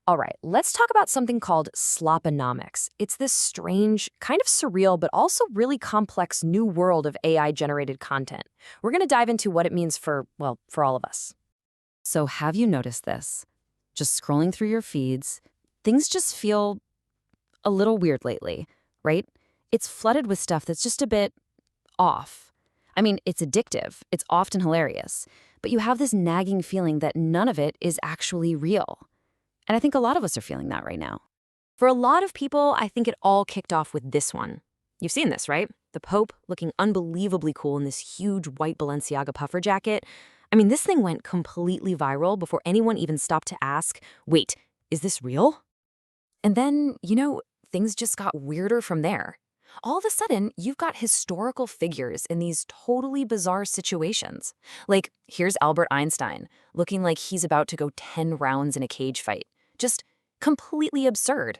All right, let's talk about something called Sloponomics. It's this strange, kind of surreal, but also really complex new world of AI-generated content. We're going to dive into what it means for, well, for all of us. So have you noticed this? Just scrolling through your feeds, things just feel a little weird lately, right? It's flooded with stuff that's just a bit off. I mean, it's addictive, it's often hilarious, but you have this nagging feeling that none of it is actually real. And I think a lot of us are feeling that right now. For a lot of people, I think it all kicked off with this one. You've seen this, right? The Pope looking unbelievably cool in this huge white Balenciaga puffer jacket. I mean, this thing went completely viral before anyone even stopped to ask, wait, is this real? And then, things just got weirder from there. All of a sudden, you've got historical figures in these totally bizarre situations. Like, here's Albert Einstein, looking like he's about to go 10 rounds in a cage fight. Just completely absurd.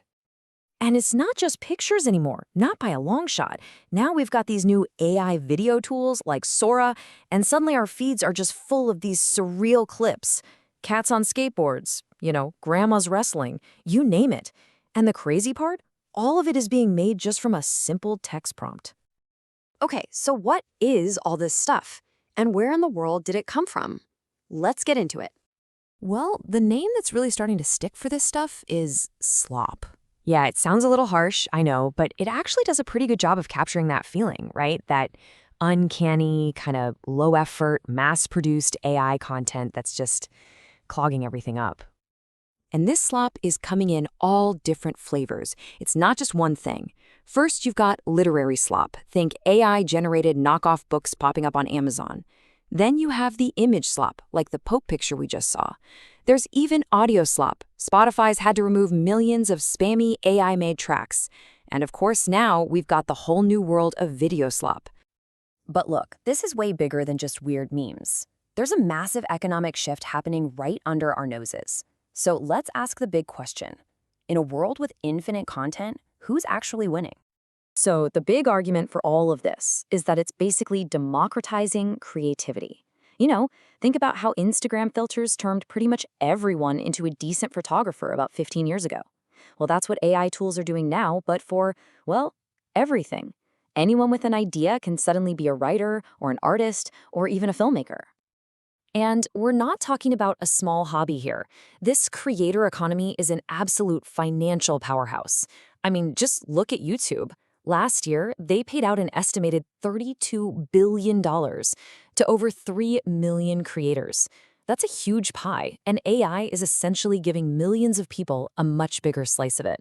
And it's not just pictures anymore, not by a long shot. Now we've got these new AI video tools like Sora, and suddenly our feeds are just full of these surreal clips. Cats on skateboards, grandmas wrestling, you name it. And the crazy part? All of it is being made just from a simple text prompt. Okay, so what is all this stuff? And where in the world did it come from? Let's get into it. Well, the name that's really starting to stick for this stuff is slop. Yeah, it sounds a little harsh, I know, but it actually does a pretty good job of capturing that feeling, right? That uncanny, kind of low-effort, mass-produced AI content that's just clogging everything up. And this slop is coming in all different flavors. It's not just one thing. First, you've got literary slop. Think AI-generated knockoff books popping up on Amazon. Then you have the image slop, like the Pope picture we just saw. There's even audio slop. Spotify's had to remove millions of spammy AI-made tracks. And of course now, we've got the whole new world of video slop. But look, this is way bigger than just weird memes. There's a massive economic shift happening right under our noses. So let's ask the big question. In a world with infinite content, who's actually winning? So the big argument for all of this is that it's basically democratizing creativity. Think about how Instagram filters turned pretty much everyone into a decent photographer about 15 years ago. Well, that's what AI tools are doing now, but for, well, everything. Anyone with an idea can suddenly be a writer or an artist or even a filmmaker. And we're not talking about a small hobby here. This creator economy is an absolute financial powerhouse. I mean, just look at YouTube. Last year, they paid out an estimated $32 billion to over 3 million creators. That's a huge pie, and AI is essentially giving millions of people a much bigger slice of it.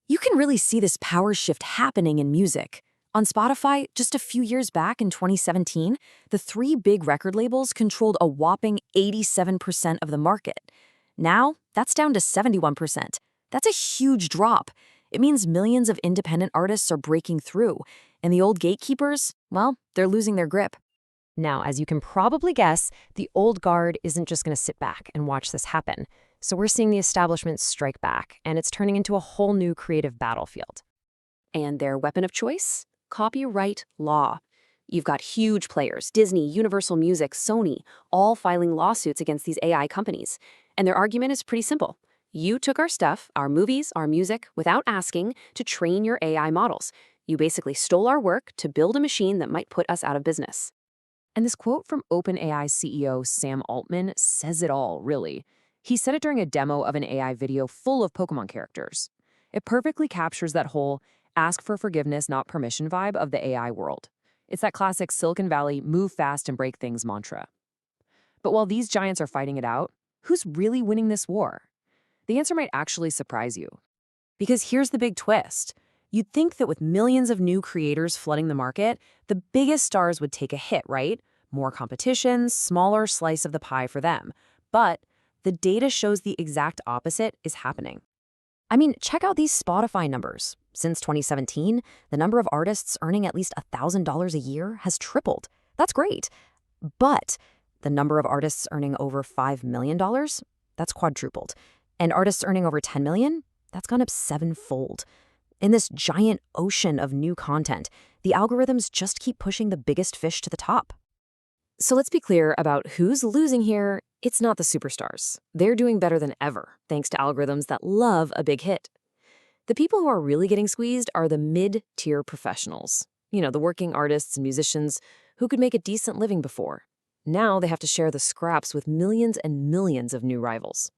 You can really see this power shift happening in music. On Spotify, just a few years back in 2017, the 3 big record labels controlled a whopping 87% of the market. Now, that's down to 71%. That's a huge drop. It means millions of independent artists are breaking through, and the old gatekeepers, well, they're losing their grip. Now, as you can probably guess, the old guard isn't just going to sit back and watch this happen. So we're seeing the establishment strike back, and it's turning into a whole new creative battlefield. And their weapon of choice? Copyright law. You've got huge players, Disney, Universal Music, Sony, all filing lawsuits against these AI companies. And their argument is pretty simple. You took our stuff, our movies, our music, without asking to train your AI models. You basically stole our work to build a machine that might put us out of business. And this quote from OpenAI CEO Sam Altman says it all, really. He said it during a demo of an AI video full of Pokemon characters. It perfectly captures that whole ask for forgiveness, not permission vibe of the AI world. It's that classic Silicon Valley move fast and break things mantra. But while these giants are fighting it out, who's really winning this war? The answer might actually surprise you. Because here's the big twist. You'd think that with millions of new creators flooding the market, the biggest stars would take a hit, right? More competition, smaller slice of the pie for them. But the data shows the exact opposite is happening. I mean, check out these Spotify numbers. Since 2017, the number of artists earning at least $1,000 a year has tripled. That's great. But the number of artists earning over $5 million, that's quadrupled. And artists earning over $10 million, that's gone up 7-fold. In this giant ocean of new content, the algorithms just keep pushing the biggest fish to the top. So let's be clear about who's losing here It's not the superstars. They're doing better than ever, thanks to algorithms that love a big hit. The people who are really getting squeezed are the mid-tier professionals. The working artists and musicians who could make a decent living before. Now they have to share the scraps with millions and millions of new rivals.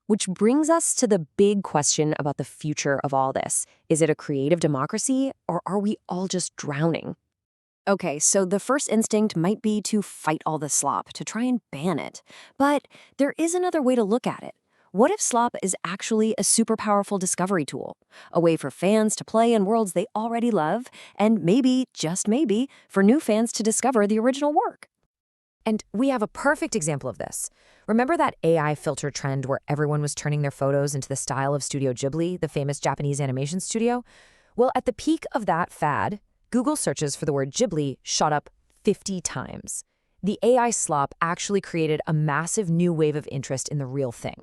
Which brings us to the big question about the future of all this. Is it a creative democracy, or are we all just drowning? Okay, so the first instinct might be to fight all the slop, to try and ban it. But there is another way to look at it. What if slop is actually a super powerful discovery tool? A way for fans to play in worlds they already love, and maybe, just maybe, for new fans to discover the original work. And we have a perfect example of this. Remember that AI filter trend where everyone was turning their photos into the style of Studio Ghibli, the famous Japanese animation studio? Well, at the peak of that fad, Google searches for the word Ghibli shot up 50 times. The AI slop actually created a massive new wave of interest in the real thing.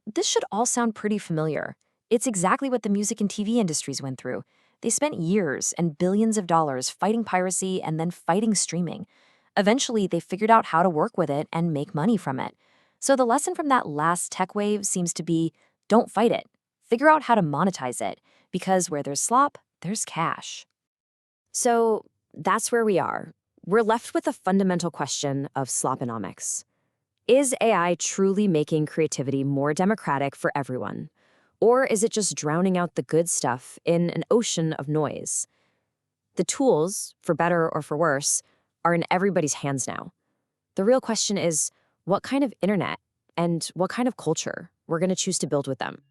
This should all sound pretty familiar. It's exactly what the music and TV industries went through. They spent years and billions of dollars fighting piracy and then fighting streaming. Eventually, they figured out how to work with it and make money from it. So the lesson from that last tech wave seems to be, don't fight it. Figure out how to monetize it, because where there's slop, there's cash. So that's where we are. We're left with the fundamental question of sloponomics. Is AI truly making creativity more democratic for everyone? Or is it just drowning out the good stuff in an ocean of noise? The tools, for better or for worse, are in everybody's hands now. The real question is, what kind of internet and what kind of culture we're going to choose to build with them?